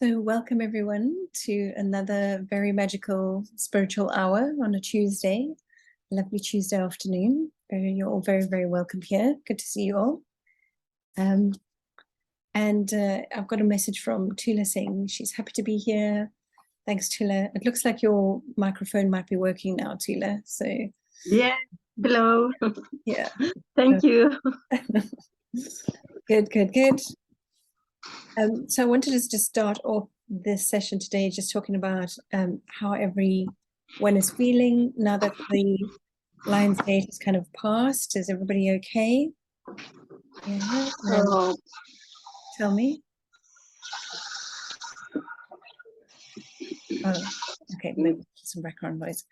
So welcome everyone to another very magical spiritual hour on a Tuesday, lovely Tuesday afternoon. You're all very, very welcome here. Good to see you all. I've got a message from Tula saying she's happy to be here. Thanks, Tula. It looks like your microphone might be working now, Tula. So yeah, hello. Yeah. Thank you. Good. So I wanted us to start off this session today just talking about how everyone is feeling now that the Lion's Gate is kind of passed. Is everybody okay? Yeah. Tell me. Oh, okay. Maybe some background noise.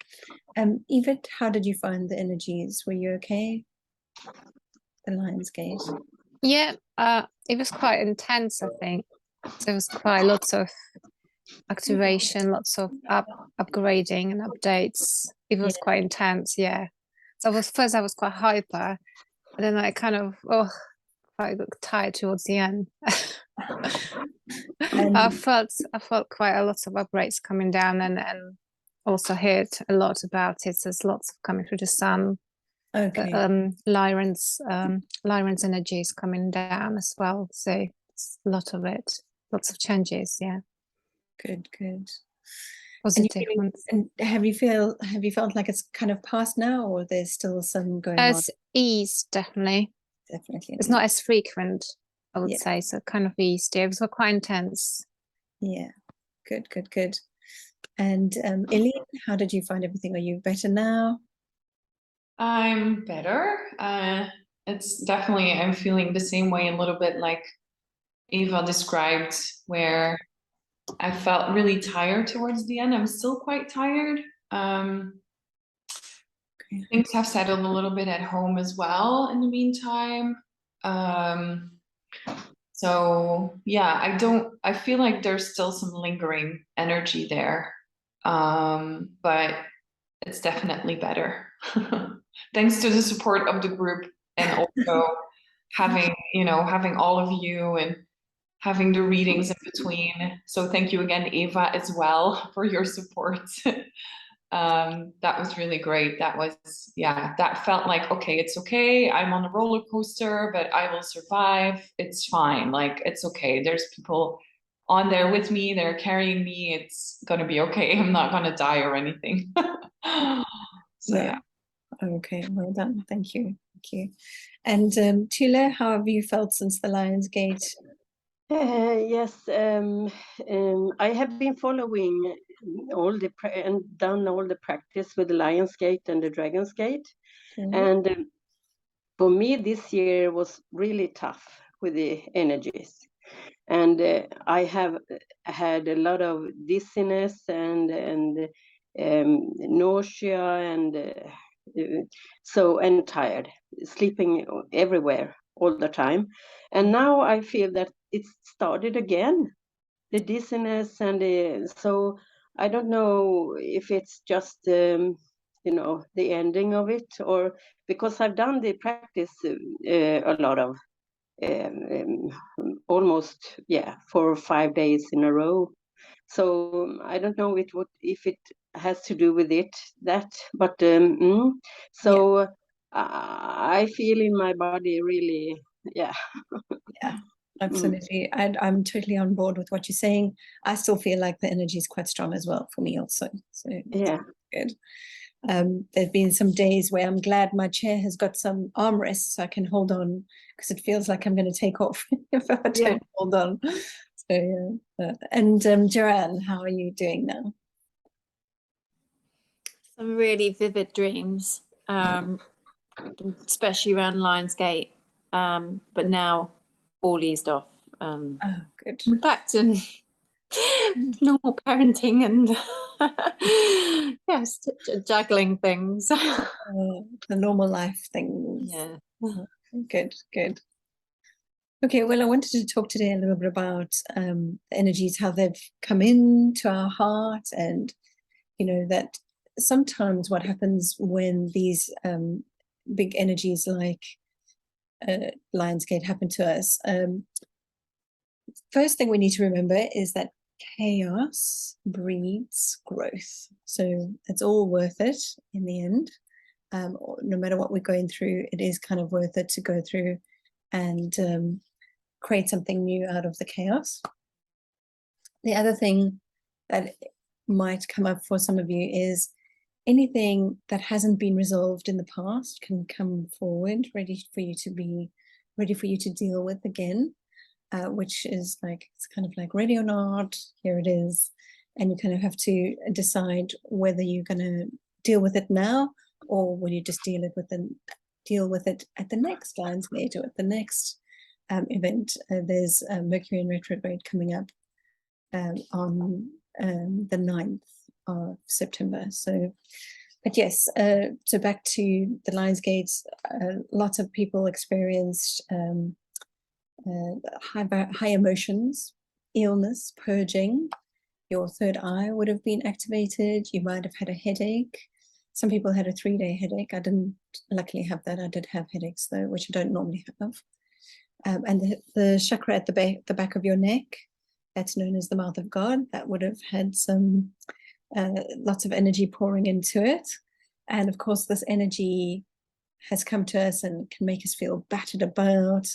Yvette, how did you find the energies? Were you okay? The Lion's Gate. Yeah, it was quite intense, I think. There was quite lots of activation, lots of upgrading and updates. It was quite intense, yeah. So I was quite hyper, and then I kind of I got tired towards the end. I felt quite a lot of upgrades coming down, and also heard a lot about it. There's lots of coming through the sun. Okay. Lyran's energy is coming down as well, so it's a lot of it, lots of changes. Yeah, good. Positive ones. And have you felt like it's kind of passed now, or there's still some going on? It's eased, definitely. It's not as frequent, I would say, so kind of eased. It was quite intense. Yeah, good. And Eileen, how did you find everything? Are you better now? I'm better. It's definitely, I'm feeling the same way a little bit like Eva described, where I felt really tired towards the end. I'm still quite tired. Things have settled a little bit at home as well in the meantime. So yeah, I feel like there's still some lingering energy there. But it's definitely better. Thanks to the support of the group, and also having all of you and having the readings in between. So thank you again, Eva, as well, for your support. That was really great. That felt like, okay, it's okay. I'm on a roller coaster, but I will survive. It's fine. Like, it's okay. There's people on there with me. They're carrying me. It's gonna be okay. I'm not gonna die or anything. So yeah. Okay, well done. Thank you. And Tula, how have you felt since the Lion's Gate? Yes, I have been following and done all the practice with the Lion's Gate and the Dragon's Gate. And for me, this year was really tough with the energies. And I have had a lot of dizziness and nausea and tired, sleeping everywhere all the time. And now I feel that it's started again, the dizziness, and so I don't know if it's just the ending of it, or because I've done the practice a lot of almost 4 or 5 days in a row. So I don't know if it has to do with but I feel in my body really, Absolutely. I'm totally on board with what you're saying. I still feel like the energy is quite strong as well for me also. So yeah, good. There've been some days where I'm glad my chair has got some armrests so I can hold on, because it feels like I'm going to take off if I don't hold on. So and Joanne, how are you doing now? Some really vivid dreams, especially around Lion's Gate, but now all eased off. Good. I'm back to normal parenting and yes, juggling things. The normal life things. Yeah. Good. Okay, well, I wanted to talk today a little bit about the energies, how they've come into our heart, and that sometimes what happens when these big energies like Lion's Gate happen to us. First thing we need to remember is that chaos breeds growth. So it's all worth it in the end. No matter what we're going through, it is kind of worth it to go through and create something new out of the chaos. The other thing that might come up for some of you is anything that hasn't been resolved in the past can come forward, ready for you to deal with again, which is like, it's kind of like ready or not, here it is. And you kind of have to decide whether you're going to deal with it now, or will you just deal with it at the next Lions Gate or at the next event. There's Mercury in retrograde coming up on the 9th of September. So, but yes, so back to the Lions Gates, lots of people experienced high emotions, illness, purging. Your third eye would have been activated. You might have had a headache. Some people had a 3-day headache. I didn't luckily have that. I did have headaches though, which I don't normally have. And the chakra at the back of your neck, that's known as the mouth of God, that would have had some lots of energy pouring into it. And of course, this energy has come to us and can make us feel battered about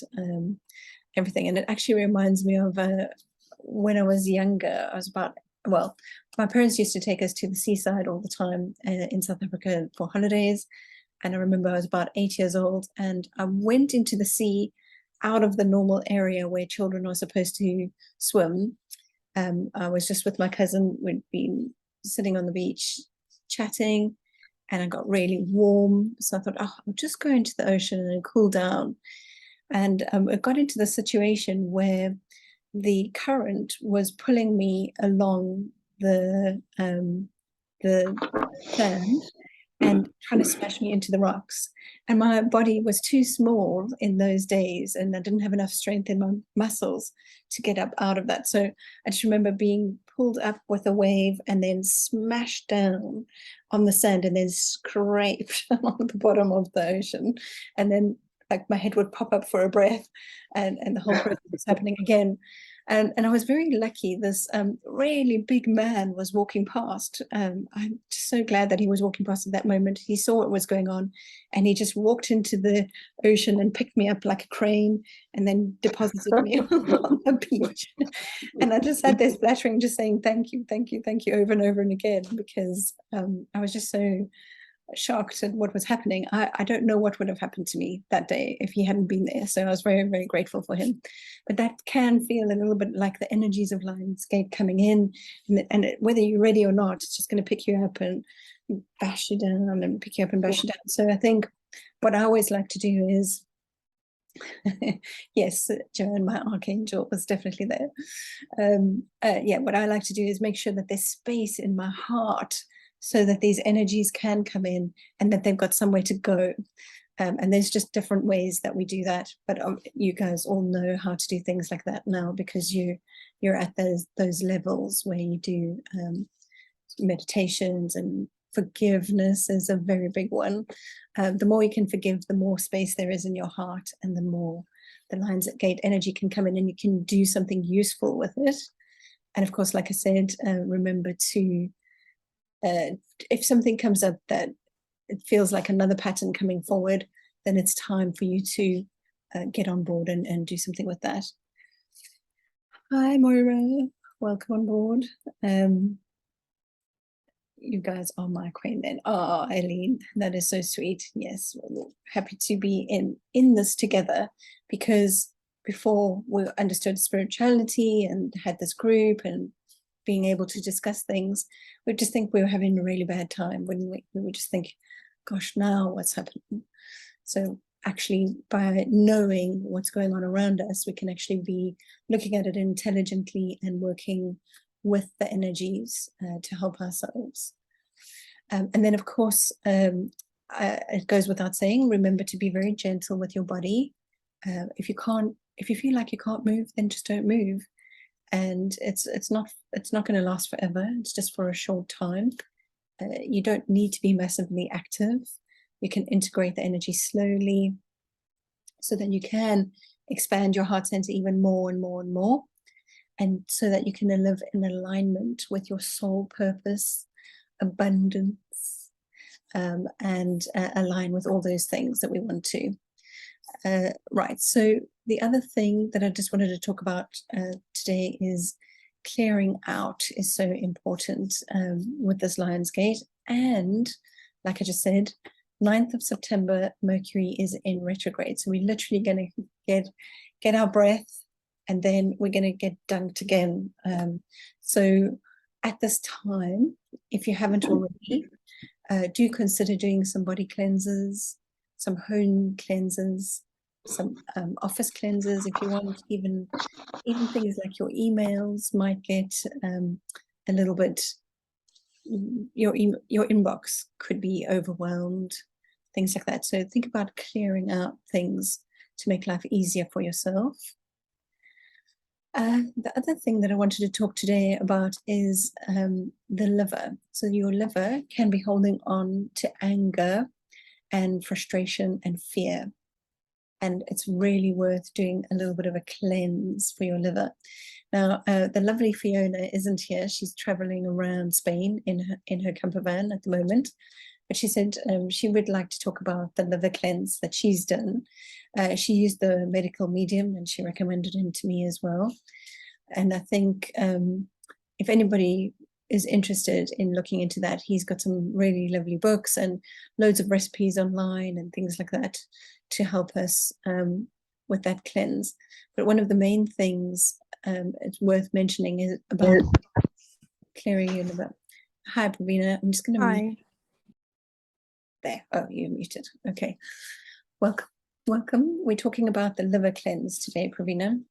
everything. And it actually reminds me of when I was younger. I was well, my parents used to take us to the seaside all the time in South Africa for holidays. And I remember I was about 8 years old and I went into the sea out of the normal area where children are supposed to swim. I was just with my cousin. We'd been sitting on the beach chatting and I got really warm. So I thought, oh, I'll just go into the ocean and cool down. And it got into the situation where the current was pulling me along the sand and trying to smash me into the rocks. And my body was too small in those days and I didn't have enough strength in my muscles to get up out of that. So I just remember being pulled up with a wave and then smashed down on the sand and then scraped along the bottom of the ocean. And then like my head would pop up for a breath and the whole process was happening again. And I was very lucky. This really big man was walking past. I'm just so glad that he was walking past at that moment. He saw what was going on and he just walked into the ocean and picked me up like a crane and then deposited me on the beach. And I just sat there splattering, just saying, thank you, thank you, thank you over and over and again, because I was just so shocked at what was happening. I don't know what would have happened to me that day if he hadn't been there. So I was very, very grateful for him. But that can feel a little bit like the energies of Lionsgate coming in, and whether you're ready or not, it's just going to pick you up and bash you down and pick you up and bash you down. So I think what I always like to do is, yes, Joan, my archangel, was definitely there. Yeah, what I like to do is make sure that there's space in my heart so that these energies can come in and that they've got somewhere to go. And there's just different ways that we do that. But you guys all know how to do things like that now because you're at those levels where you do meditations, and forgiveness is a very big one. The more you can forgive, the more space there is in your heart and the more the Lionsgate energy can come in and you can do something useful with it. And of course, like I said, remember to if something comes up that it feels like another pattern coming forward, then it's time for you to get on board and do something with that. Hi, Moira. Welcome on board. You guys are my queen then. Oh, Eileen, that is so sweet. Yes, we're happy to be in this together, because before we understood spirituality and had this group and being able to discuss things, we just think we were having a really bad time, wouldn't we? We would just think, gosh, now what's happening? So actually, by knowing what's going on around us, we can actually be looking at it intelligently and working with the energies to help ourselves. And then, of course, it goes without saying, remember to be very gentle with your body. If you feel like you can't move, then just don't move. And it's not going to last forever. It's just for a short time. You don't need to be massively active. You can integrate the energy slowly, so then you can expand your heart center even more and more and more. and so that you can live in alignment with your soul purpose, abundance, and align with all those things that we want to. Right, so the other thing that I just wanted to talk about today is clearing out is so important with this Lion's Gate. And like I just said, 9th of September, Mercury is in retrograde. So we're literally going to get our breath, and then we're going to get dunked again. So at this time, if you haven't already, do consider doing some body cleanses, some home cleanses, some office cleanses if you want. Even things like your emails might get a little bit, your inbox could be overwhelmed, things like that. So think about clearing out things to make life easier for yourself. The other thing that I wanted to talk today about is the liver. So your liver can be holding on to anger and frustration and fear. And it's really worth doing a little bit of a cleanse for your liver. Now, the lovely Fiona isn't here. She's traveling around Spain in her camper van at the moment. But she said she would like to talk about the liver cleanse that she's done. She used the medical medium, and she recommended him to me as well. And I think if anybody is interested in looking into that, he's got some really lovely books and loads of recipes online and things like that to help us with that cleanse. But one of the main things it's worth mentioning is about clearing your liver. Hi, Pravina. I'm just going to mute. There. Oh, you're muted. Okay. Welcome. We're talking about the liver cleanse today, Pravina.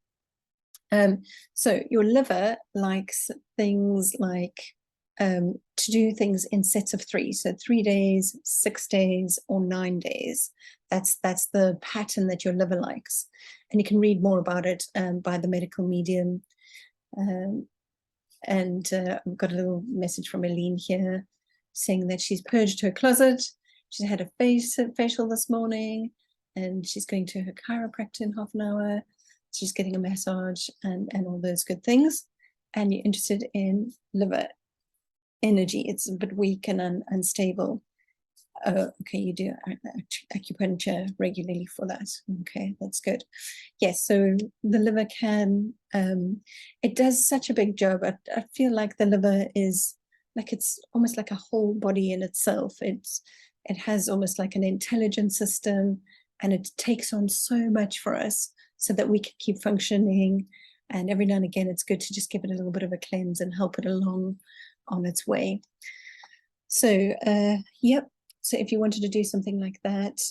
So your liver likes things like to do things in sets of 3. So 3 days, 6 days, or 9 days. That's the pattern that your liver likes. And you can read more about it by the medical medium. And I've got a little message from Eileen here saying that she's purged her closet. She's had a facial this morning, and she's going to her chiropractor in half an hour. She's getting a massage and all those good things. And you're interested in liver energy. It's a bit weak and unstable. Okay, you do acupuncture regularly for that. Okay, that's good. Yes, so the liver can, it does such a big job. I feel like the liver is like, it's almost like a whole body in itself. It has almost like an intelligence system, and it takes on so much for us so that we can keep functioning. And every now and again, it's good to just give it a little bit of a cleanse and help it along on its way. So, yep. So if you wanted to do something like that,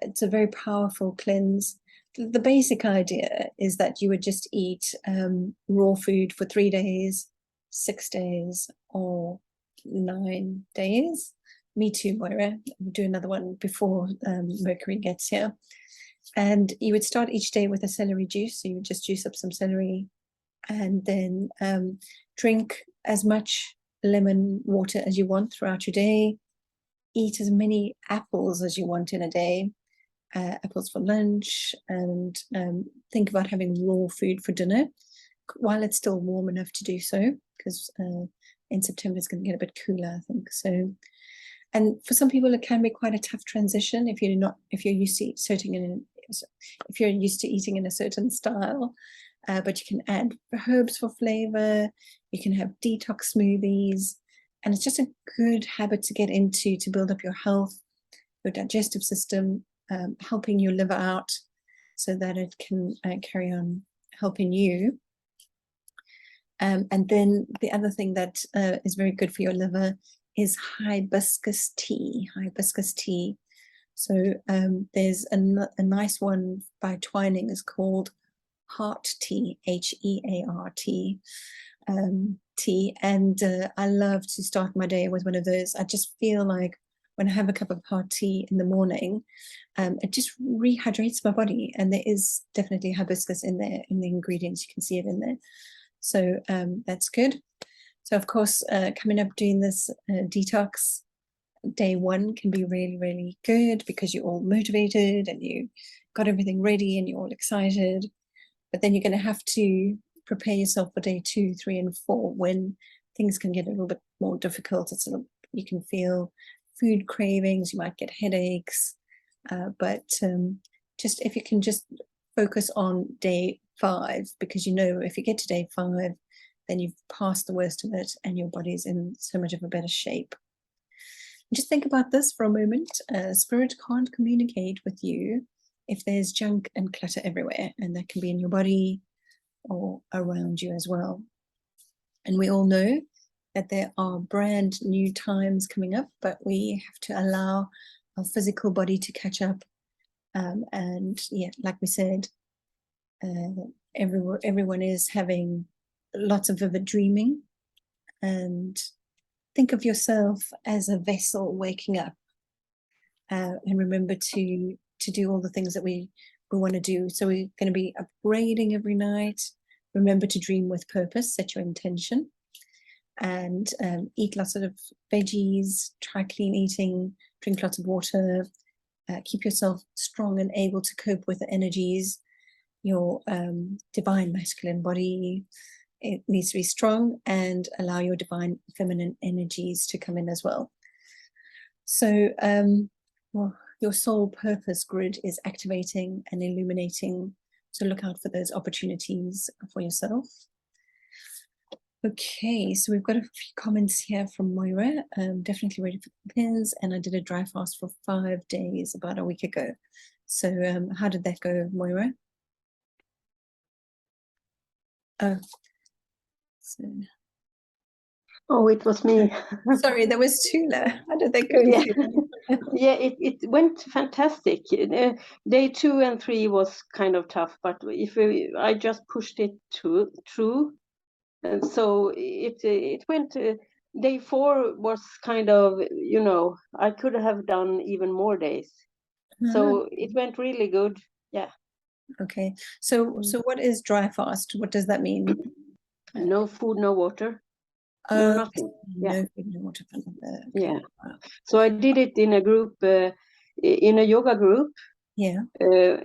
it's a very powerful cleanse. The basic idea is that you would just eat raw food for 3 days, 6 days, or 9 days. Me too, Moira. We'll do another one before Mercury gets here. And you would start each day with a celery juice. So you would just juice up some celery, and then drink as much lemon water as you want throughout your day. Eat as many apples as you want in a day, apples for lunch, and think about having raw food for dinner while it's still warm enough to do so, because in September it's going to get a bit cooler, I think. So, and for some people it can be quite a tough transition if you're used to eating in a certain style. But you can add herbs for flavor. You can have detox smoothies. And it's just a good habit to get into to build up your health, your digestive system, helping your liver out so that it can carry on helping you. And then the other thing that is very good for your liver is hibiscus tea. Hibiscus tea. So there's a nice one by Twining is called Heart Tea, H-E-A-R-T. Tea, and I love to start my day with one of those. I just feel like when I have a cup of hot tea in the morning, it just rehydrates my body, and there is definitely hibiscus in there in the ingredients. You can see it in there, so that's good. So of course, coming up doing this detox, day 1 can be really, really good because you're all motivated and you got everything ready and you're all excited. But then you're going to have to prepare yourself for day 2, 3, and 4 when things can get a little bit more difficult. You can feel food cravings, you might get headaches, but just if you can just focus on day 5, because you know if you get to day 5, then you've passed the worst of it and your body's in so much of a better shape. Just think about this for a moment. Spirit can't communicate with you if there's junk and clutter everywhere, and that can be in your body or around you as well. And we all know that there are brand new times coming up, but we have to allow our physical body to catch up. And yeah, like we said, everyone is having lots of vivid dreaming, and think of yourself as a vessel waking up, and remember to do all the things that we want to do. So we're going to be upgrading every night. Remember to dream with purpose, set your intention, and eat lots of veggies, try clean eating, drink lots of water, keep yourself strong and able to cope with the energies. Your divine masculine body, it needs to be strong, and allow your divine feminine energies to come in as well. So well, your soul purpose grid is activating and illuminating, so look out for those opportunities for yourself. Okay, so we've got a few comments here from Moira. Definitely ready for the pins, and I did a dry fast for 5 days about a week ago. So how did that go, Moira? Oh, so Oh, it was me. sorry, there was Tula. How did that go? Yeah, yeah, it went fantastic. Day 2 and 3 was kind of tough, but I just pushed it through, and so it went. Day 4 was kind of, I could have done even more days, so it went really good. Yeah. Okay, so what is dry fast? What does that mean? No food, no water, no nothing. Yeah. No food, no water. Okay. Yeah. So I did it in a group, in a yoga group. Yeah.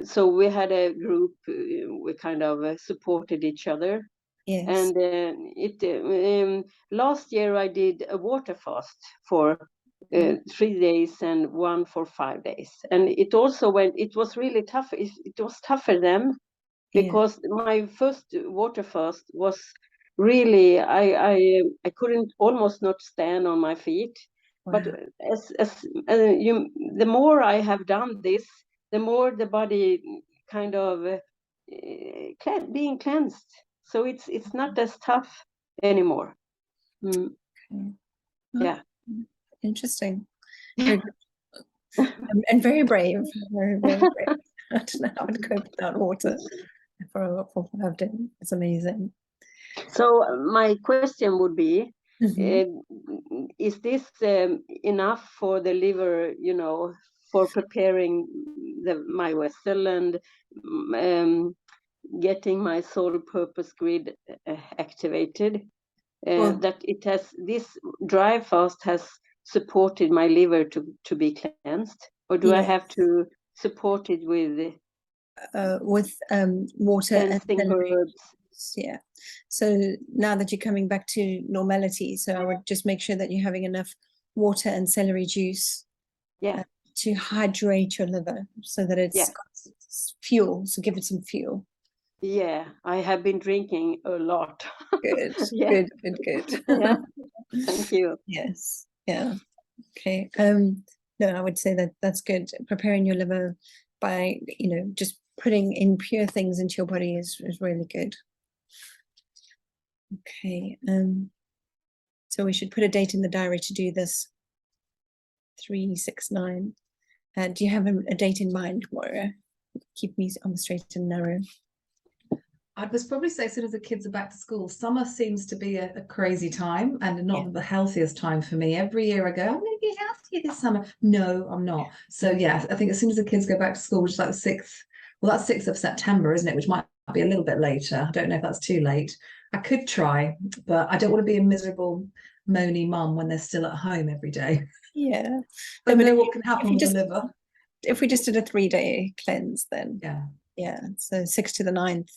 So we had a group. We kind of supported each other. Yes. And last year I did a water fast for 3 days and one for 5 days, and it also went. It was really tough. It was tougher then, because my first water fast was really, I couldn't, almost not stand on my feet. Wow. But the more I have done this, the more the body kind of being cleansed. So it's not as tough anymore. Okay. Yeah. Interesting. Very and very brave. Very, very brave. I don't know how to cope without water for 5 days. It's amazing. So my question would be, is this enough for the liver, for preparing my vessel and getting my soul purpose grid activated? That it has, this dry fast has supported my liver to be cleansed, or do I have to support it with water and herbs? Yeah. So now that you're coming back to normality, so I would just make sure that you're having enough water and celery juice. Yeah. To hydrate your liver so that it's got fuel. So give it some fuel. Yeah, I have been drinking a lot. Good. Yeah. Good. Yeah. Thank you. Yes. Yeah. Okay. No, I would say that that's good. Preparing your liver by, just putting in pure things into your body is really good. Okay. So we should put a date in the diary to do this. 369. Do you have a date in mind, Moira? Keep me on the straight and narrow. I would probably say as soon as the kids are back to school. Summer seems to be a crazy time and not the healthiest time for me. Every year I go, I'm going to be healthier this summer. No, I'm not. So yeah, I think as soon as the kids go back to school, which is like the 6th, well, that's 6th of September, isn't it? Which might be a little bit later. I don't know if that's too late. I could try, but I don't want to be a miserable, moany mum when they're still at home every day. Yeah. I know what can happen with the liver. If we just did a 3-day cleanse, then yeah. So 6th to the 9th.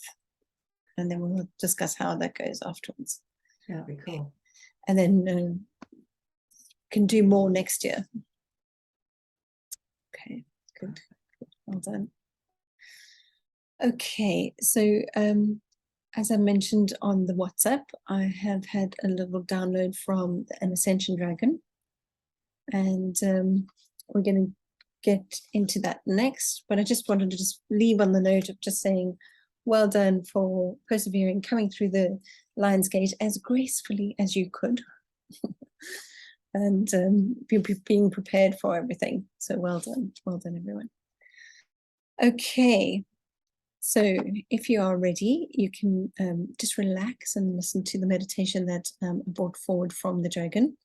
and then we'll discuss how that goes afterwards. Yeah, that'd be cool. And then can do more next year. Okay, good. Well done. Okay, so as I mentioned on the WhatsApp, I have had a little download from an Ascension Dragon, and we're going to get into that next, but I just wanted to just leave on the note of just saying well done for persevering, coming through the Lion's Gate as gracefully as you could, and being prepared for everything. So well done everyone. Okay, so if you are ready, you can just relax and listen to the meditation that I brought forward from the dragon.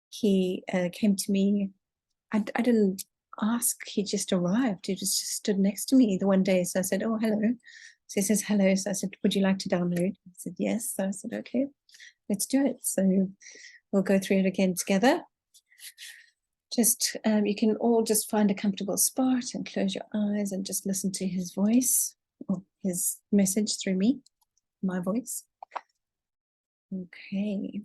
He came to me, I didn't ask, he just arrived. He just stood next to me the one day. So I said, oh, hello. So he says, hello. So I said, would you like to download? I said, yes. So I said, okay, let's do it. So we'll go through it again together. Just, you can all just find a comfortable spot and close your eyes and just listen to his voice, or his message through me, my voice. Okay.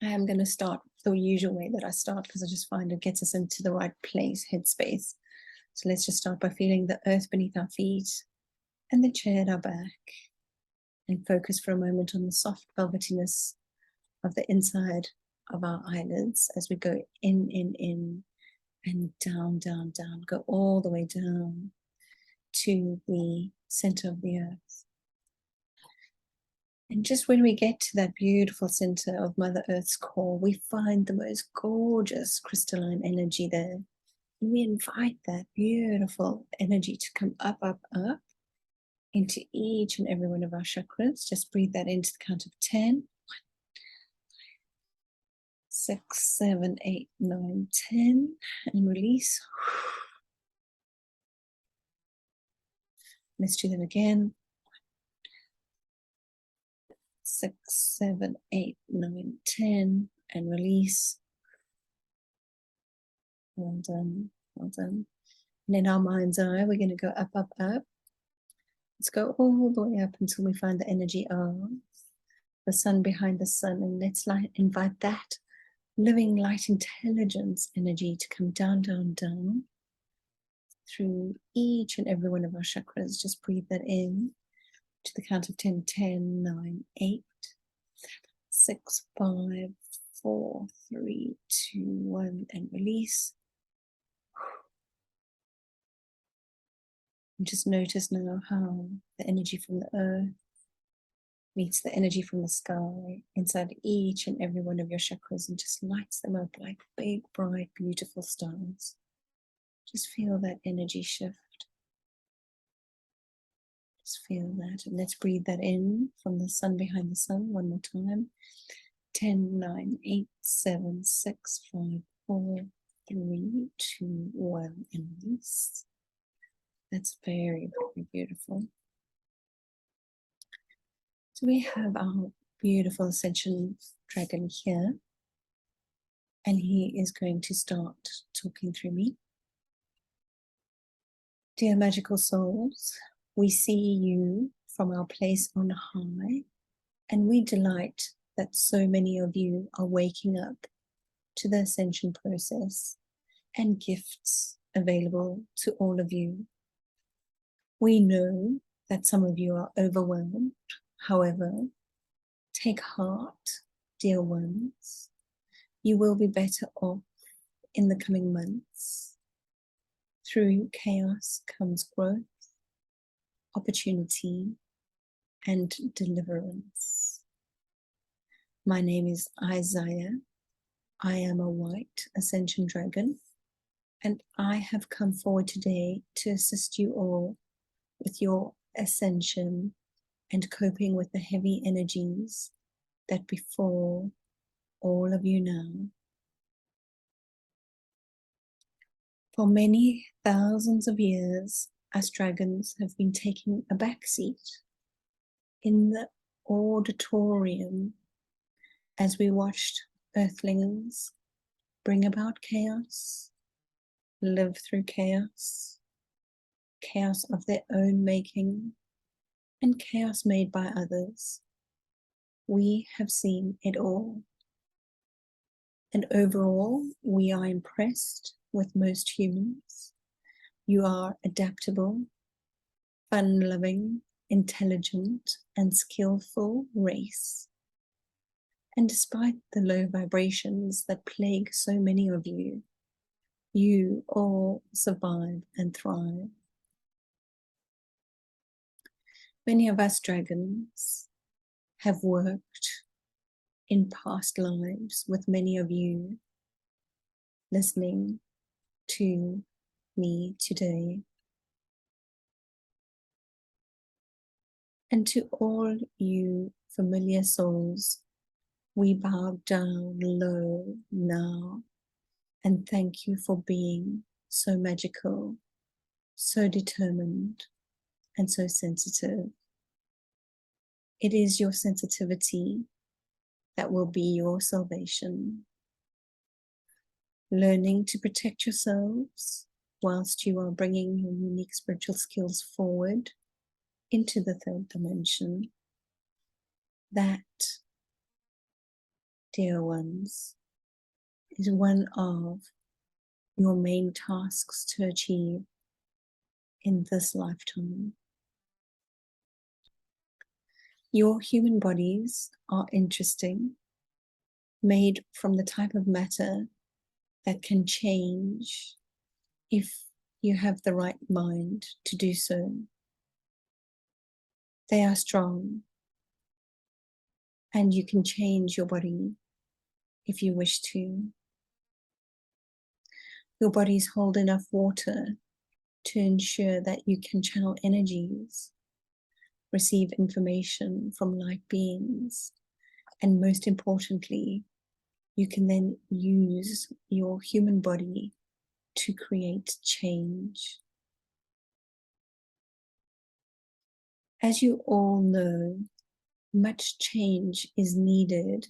I am going to start the usual way that I start, because I just find it gets us into the right place, headspace. So let's just start by feeling the earth beneath our feet and the chair at our back, and focus for a moment on the soft velvetiness of the inside of our eyelids as we go in, and down, down, down. Go all the way down to the center of the earth. And just when we get to that beautiful center of Mother Earth's core, we find the most gorgeous crystalline energy there. And we invite that beautiful energy to come up, up, up into each and every one of our chakras. Just breathe that into the count of 10. 6, 7, 8, 9, 10, and release. Let's do that again. 6, 7, 8, 9, 10, and release. Well done, well done. And in our mind's eye, we're going to go up, up, up. Let's go all the way up until we find the energy of the sun behind the sun, and let's invite that living light intelligence energy to come down, down, down through each and every one of our chakras. Just breathe that in to the count of 10, 10, 9, 8, 6, 5, 4, 3, 2, 1, and release. And just notice now how the energy from the earth meets the energy from the sky inside each and every one of your chakras, and just lights them up like big, bright, beautiful stars. Just feel that energy shift. Just feel that. And let's breathe that in from the sun behind the sun one more time. 10, 9, 8, 7, 6, 5, 4, 3, 2, 1, and release. That's very, very beautiful. So we have our beautiful Ascension Dragon here, and he is going to start talking through me. Dear magical souls, we see you from our place on high, and we delight that so many of you are waking up to the ascension process and gifts available to all of you. We know that some of you are overwhelmed. However, take heart, dear ones. You will be better off in the coming months. Through chaos comes growth, opportunity, and deliverance. My name is Isaiah. I am a white Ascension Dragon, and I have come forward today to assist you all with your ascension and coping with the heavy energies that befall all of you now. For many thousands of years, us dragons have been taking a backseat in the auditorium as we watched earthlings bring about chaos, live through chaos, chaos of their own making, and chaos made by others. We have seen it all. And overall, we are impressed with most humans. You are adaptable, fun-loving, intelligent, and skillful race. And despite the low vibrations that plague so many of you, you all survive and thrive. Many of us dragons have worked in past lives with many of you listening to me today. And to all you familiar souls, we bow down low now and thank you for being so magical, so determined, and so sensitive. It is your sensitivity that will be your salvation. Learning to protect yourselves whilst you are bringing your unique spiritual skills forward into the third dimension. That, dear ones, is one of your main tasks to achieve in this lifetime. Your human bodies are interesting, made from the type of matter that can change if you have the right mind to do so. They are strong, and you can change your body if you wish to. Your bodies hold enough water to ensure that you can channel energies, receive information from light beings, and most importantly, you can then use your human body to create change. As you all know, much change is needed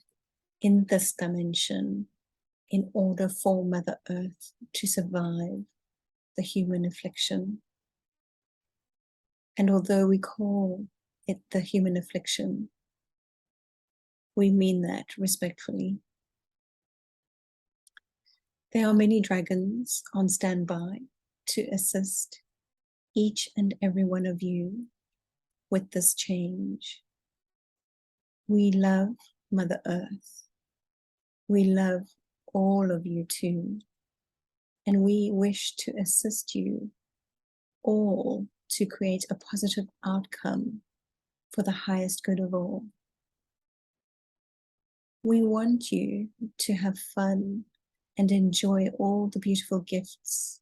in this dimension in order for Mother Earth to survive the human affliction. And although we call it the human affliction, we mean that respectfully. There are many dragons on standby to assist each and every one of you with this change. We love Mother Earth. We love all of you too. And we wish to assist you all to create a positive outcome for the highest good of all. We want you to have fun and enjoy all the beautiful gifts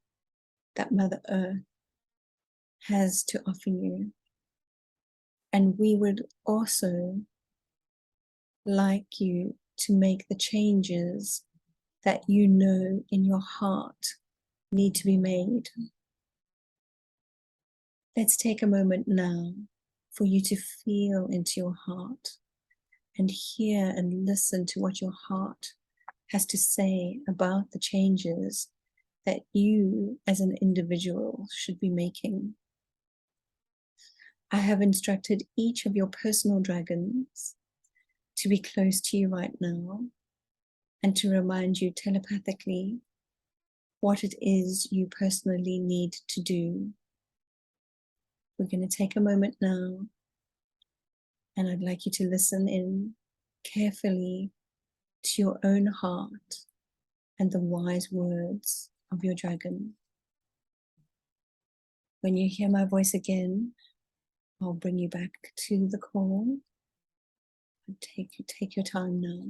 that Mother Earth has to offer you. And we would also like you to make the changes that you know in your heart need to be made. Let's take a moment now for you to feel into your heart and hear and listen to what your heart has to say about the changes that you as an individual should be making. I have instructed each of your personal dragons to be close to you right now and to remind you telepathically what it is you personally need to do. We're going to take a moment now, and I'd like you to listen in carefully to your own heart and the wise words of your dragon. When you hear my voice again, I'll bring you back to the call. Take your time now.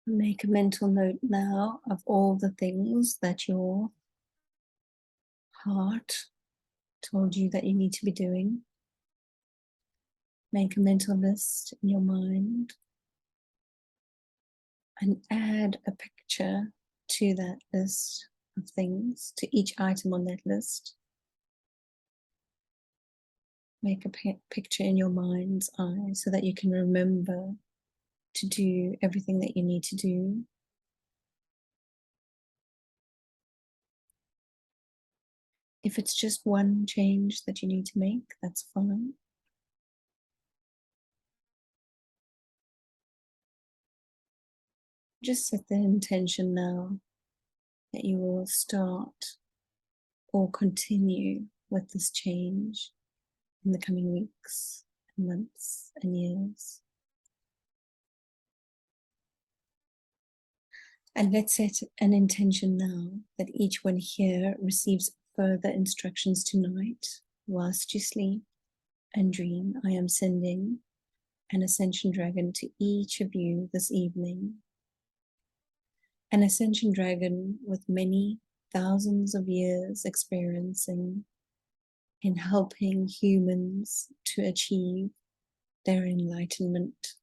Make a mental note now of all the things that your heart told you that you need to be doing. Make a mental list in your mind and add a picture to that list of things, to each item on that list. Make a picture in your mind's eye so that you can remember to do everything that you need to do. If it's just one change that you need to make, that's fine. Just set the intention now that you will start or continue with this change in the coming weeks, and months, and years. And let's set an intention now that each one here receives further instructions tonight whilst you sleep and dream. I am sending an Ascension Dragon to each of you this evening. An Ascension Dragon with many thousands of years experiencing in helping humans to achieve their enlightenment.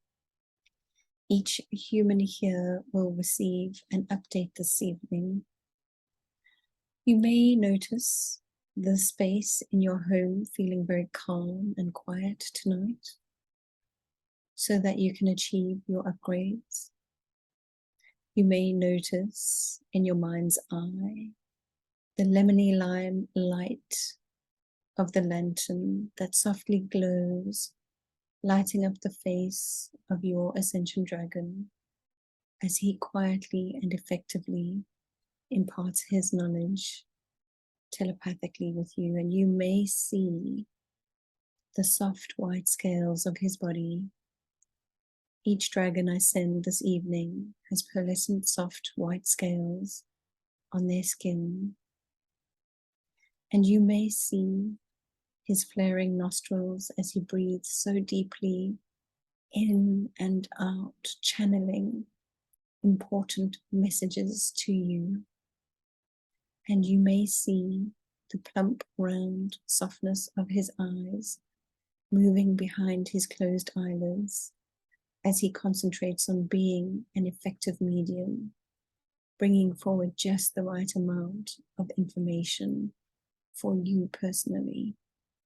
Each human here will receive an update this evening. You may notice the space in your home feeling very calm and quiet tonight, so that you can achieve your upgrades. You may notice in your mind's eye the lemony lime light of the lantern that softly glows, lighting up the face of your Ascension Dragon as he quietly and effectively imparts his knowledge telepathically with you. And you may see the soft white scales of his body. Each dragon I send this evening has pearlescent soft white scales on their skin. And you may see his flaring nostrils as he breathes so deeply in and out, channeling important messages to you. And you may see the plump, round softness of his eyes moving behind his closed eyelids as he concentrates on being an effective medium, bringing forward just the right amount of information for you personally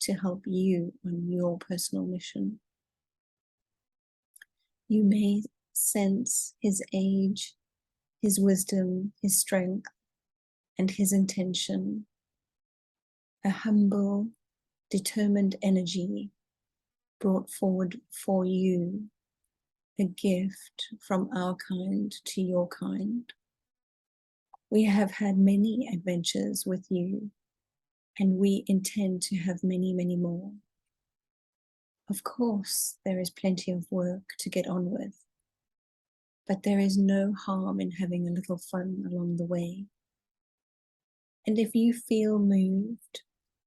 to help you on your personal mission. You may sense his age, his wisdom, his strength, and his intention, a humble, determined energy brought forward for you, a gift from our kind to your kind. We have had many adventures with you, and we intend to have many, many more. Of course, there is plenty of work to get on with, but there is no harm in having a little fun along the way. And if you feel moved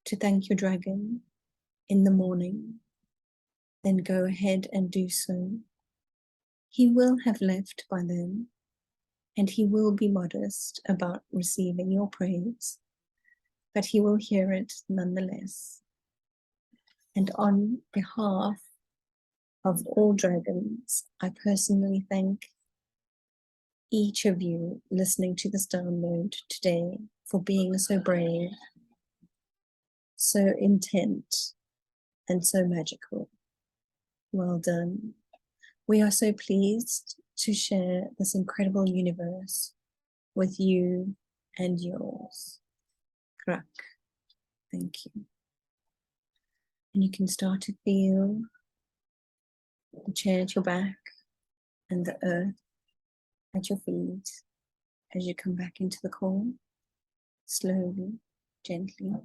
to thank your dragon in the morning, then go ahead and do so. He will have left by then, and he will be modest about receiving your praise, but he will hear it nonetheless. And on behalf of all dragons, I personally thank each of you listening to this download today for being so brave, so intent, and so magical. Well done. We are so pleased to share this incredible universe with you and yours. Krak. Thank you. And you can start to feel the chair at your back and the earth at your feet as you come back into the call, slowly, gently.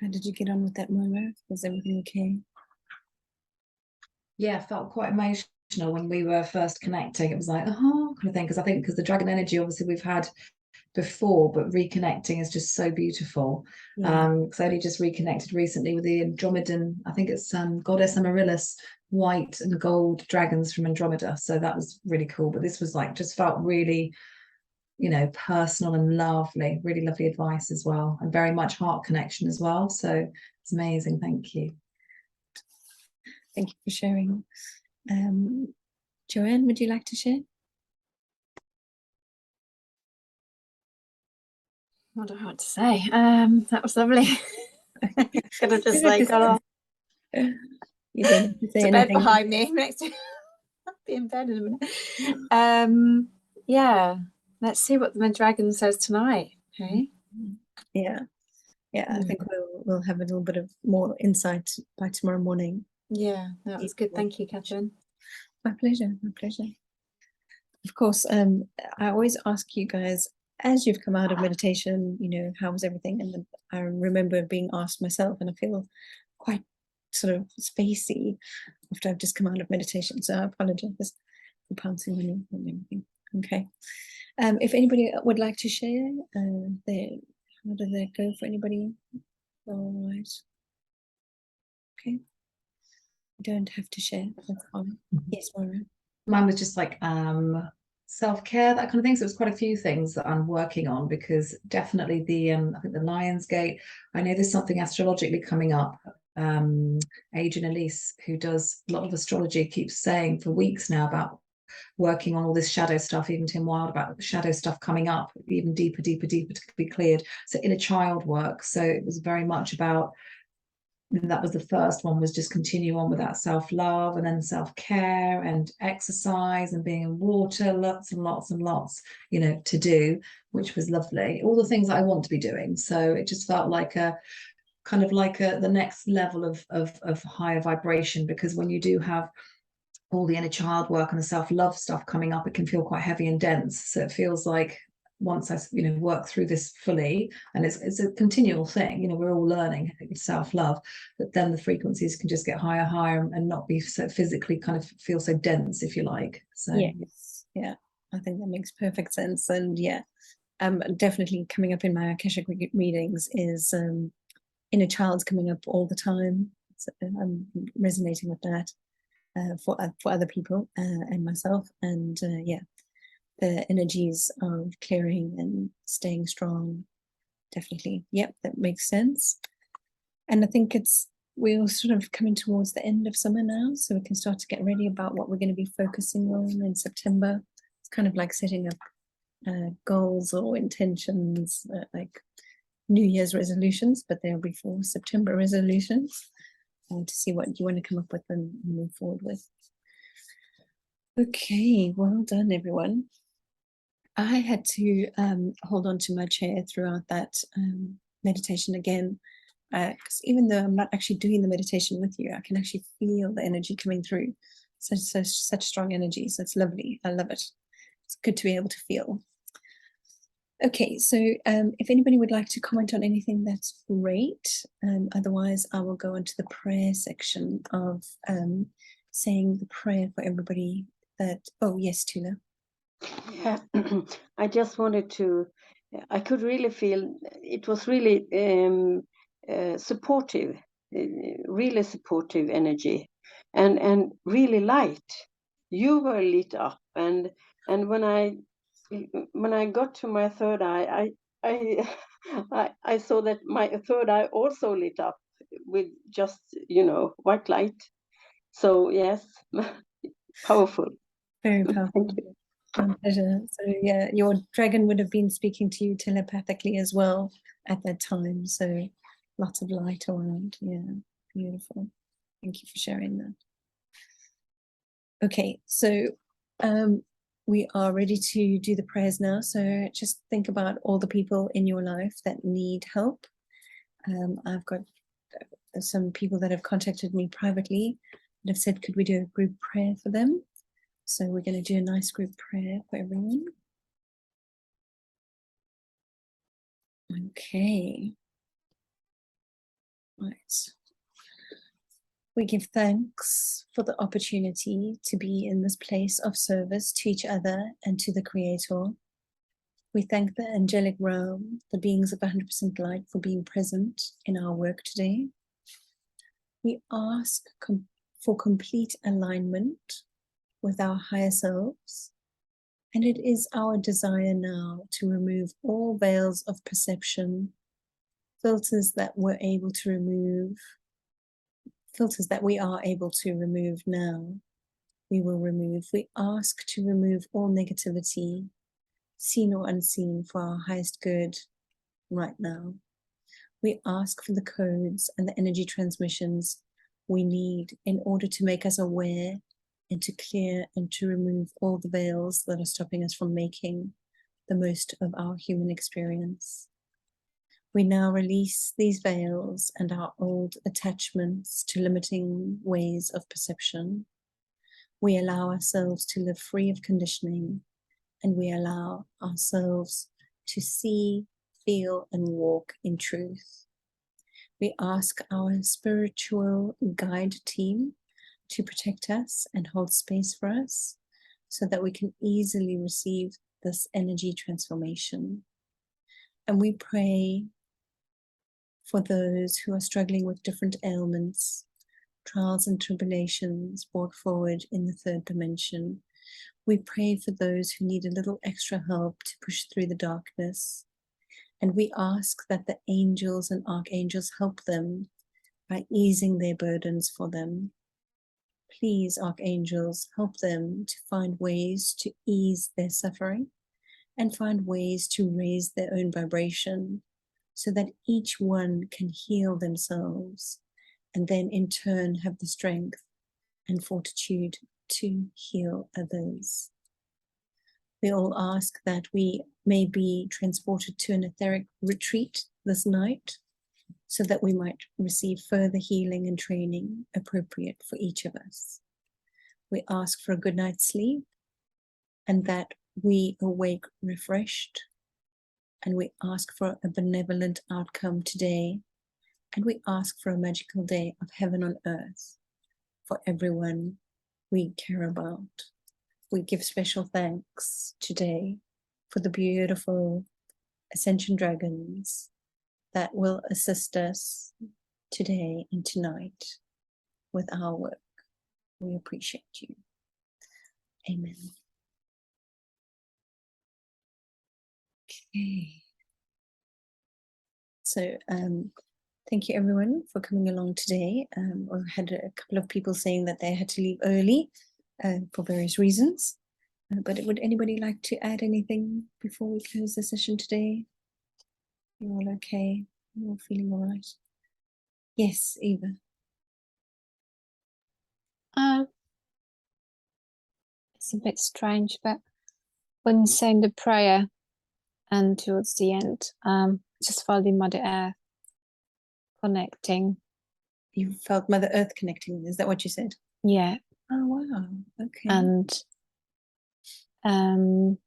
How did you get on with that, Moira? Was everything okay? Yeah, felt quite emotional when we were first connecting. It was like, oh, kind of thing, because the dragon energy obviously we've had before, but reconnecting is just so beautiful. Because I only just reconnected recently with the Andromedan, I think it's goddess Amaryllis, white and gold dragons from Andromeda, so that was really cool. But this was like, just felt really, you know, personal and lovely, really lovely advice as well, and very much heart connection as well. So it's amazing. Thank you. Thank you for sharing. Joanne, would you like to share? I don't know what to say. That was lovely. Could have just like got off You don't have to say to bed anything. behind me next to I'll be in bed in a minute. Yeah, let's see what the dragon says tonight. Okay. Yeah, I think we'll have a little bit of more insight by tomorrow morning. Yeah, that was good. Thank you, Catherine. My pleasure, my pleasure. Of course, I always ask you guys, as you've come out of meditation, you know, how was everything? And then I remember being asked myself, and I feel quite sort of spacey after I've just come out of meditation. So I apologize for pouncing on you and everything. Okay. If anybody would like to share, how did that go for anybody? All right. Okay. You don't have to share. That's fine. Yes, Maura. Mine was just like self-care, that kind of thing. So it's quite a few things that I'm working on, because definitely the I think the Lion's Gate, I know there's something astrologically coming up. Adrian Elise, who does a lot of astrology, keeps saying for weeks now about working on all this shadow stuff, even Tim Wilde, about the shadow stuff coming up even deeper to be cleared. So inner child work. So it was very much about, and that was the first one, was just continue on with that self-love, and then self-care and exercise and being in water, lots and lots and lots, you know, to do, which was lovely. All the things that I want to be doing. So it just felt like a kind of like the next level of higher vibration, because when you do have all the inner child work and the self-love stuff coming up, it can feel quite heavy and dense. So it feels like once I, you know, work through this fully, and it's a continual thing, you know, we're all learning self-love, but then the frequencies can just get higher and not be so physically kind of feel so dense, if you like. So yes, yeah, I think that makes perfect sense. And yeah, definitely coming up in my Akashic readings is inner child's coming up all the time. So I'm resonating with that for other people and myself. And yeah, the energies of clearing and staying strong, definitely. Yep, that makes sense. And I think we're sort of coming towards the end of summer now, so we can start to get ready about what we're going to be focusing on in September. It's kind of like setting up goals or intentions, like New Year's resolutions, but they'll be for September resolutions, to see what you want to come up with and move forward with. Okay, well done, everyone. I had to hold on to my chair throughout that meditation again, because even though I'm not actually doing the meditation with you, I can actually feel the energy coming through. Such strong energy. So it's lovely. I love it. It's good to be able to feel. Okay, so if anybody would like to comment on anything, that's great. Otherwise, I will go into the prayer section of saying the prayer for everybody that, oh yes, Tula. Yeah, I just wanted to, I could really feel it was really supportive, really supportive energy, and really light. You were lit up, and when I got to my third eye, I saw that my third eye also lit up with just, you know, white light. So yes, powerful. Very powerful. Thank you. My pleasure. So yeah, your dragon would have been speaking to you telepathically as well at that time. So lots of light around. Yeah, beautiful. Thank you for sharing that. Okay, so we are ready to do the prayers now. So just think about all the people in your life that need help. I've got some people that have contacted me privately that have said, could we do a group prayer for them? So we're going to do a nice group prayer for everyone. Okay. Right. We give thanks for the opportunity to be in this place of service to each other and to the Creator. We thank the angelic realm, the beings of 100% light, for being present in our work today. We ask for complete alignment with our higher selves, and it is our desire now to remove all veils of perception, filters that we are able to remove now. We will remove. We ask to remove all negativity, seen or unseen, for our highest good right now. We ask for the codes and the energy transmissions we need in order to make us aware and to clear and to remove all the veils that are stopping us from making the most of our human experience. We now release these veils and our old attachments to limiting ways of perception. We allow ourselves to live free of conditioning, and we allow ourselves to see, feel, and walk in truth. We ask our spiritual guide team to protect us and hold space for us so that we can easily receive this energy transformation. And we pray for those who are struggling with different ailments, trials and tribulations brought forward in the third dimension. We pray for those who need a little extra help to push through the darkness. And we ask that the angels and archangels help them by easing their burdens for them. Please, archangels, help them to find ways to ease their suffering and find ways to raise their own vibration so that each one can heal themselves and then in turn have the strength and fortitude to heal others. We all ask that we may be transported to an etheric retreat this night so that we might receive further healing and training appropriate for each of us. We ask for a good night's sleep and that we awake refreshed, and we ask for a benevolent outcome today, and we ask for a magical day of heaven on earth for everyone we care about. We give special thanks today for the beautiful Ascension Dragons that will assist us today and tonight with our work. We appreciate you. Amen. Okay. So thank you everyone for coming along today. I had a couple of people saying that they had to leave early for various reasons. But would anybody like to add anything before we close the session today? You're all okay? You're all feeling all right? Yes, Eva. It's a bit strange, but when saying the prayer and towards the end, just felt the Mother Earth connecting. You felt Mother Earth connecting, is that what you said? Yeah. Oh wow, okay. And kind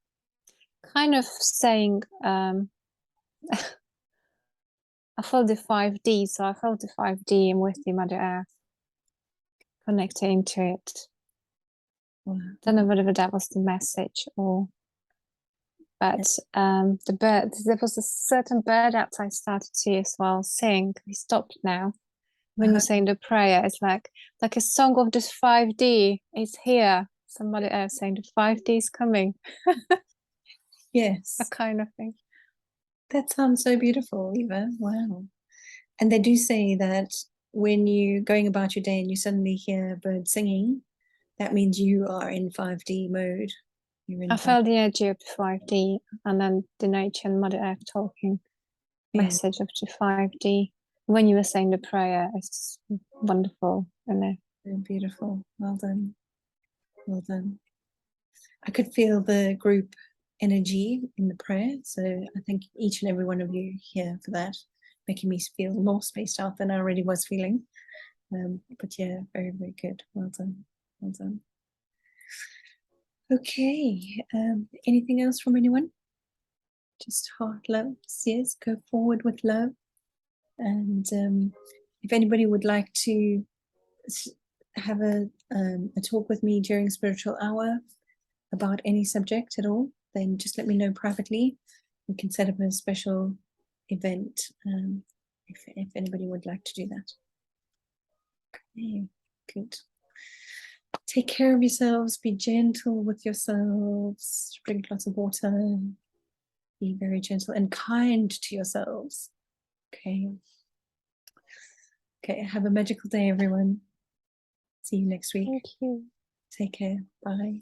of saying, I felt the 5D, so I felt the 5D and with the Mother Earth connecting to it. Wow. Don't know whether that was the message or, but the bird, there was a certain bird outside started to as well sing. He stopped now. When you're saying the prayer, it's like a song of this 5D is here. Somebody else saying the 5D is coming. Yes. That kind of thing. That sounds so beautiful, Eva. Wow. And they do say that when you're going about your day and you suddenly hear a bird singing, that means you are in 5D mode. I felt the energy of the 5D and then the nature and Mother Earth talking message of the 5D. When you were saying the prayer, it's wonderful, isn't it? Very beautiful. Well done. Well done. I could feel the group energy in the prayer, so I thank each and every one of you here for that, making me feel more spaced out than I already was feeling. But yeah, very, very good. Well done. Well done. Okay. Anything else from anyone? Just heart loves. Yes, go forward with love. And if anybody would like to have a talk with me during spiritual hour about any subject at all, then just let me know privately. We can set up a special event if anybody would like to do that. Okay, good. Take care of yourselves. Be gentle with yourselves. Drink lots of water. Be very gentle and kind to yourselves. Okay. Okay, have a magical day, everyone. See you next week. Thank you. Take care. Bye.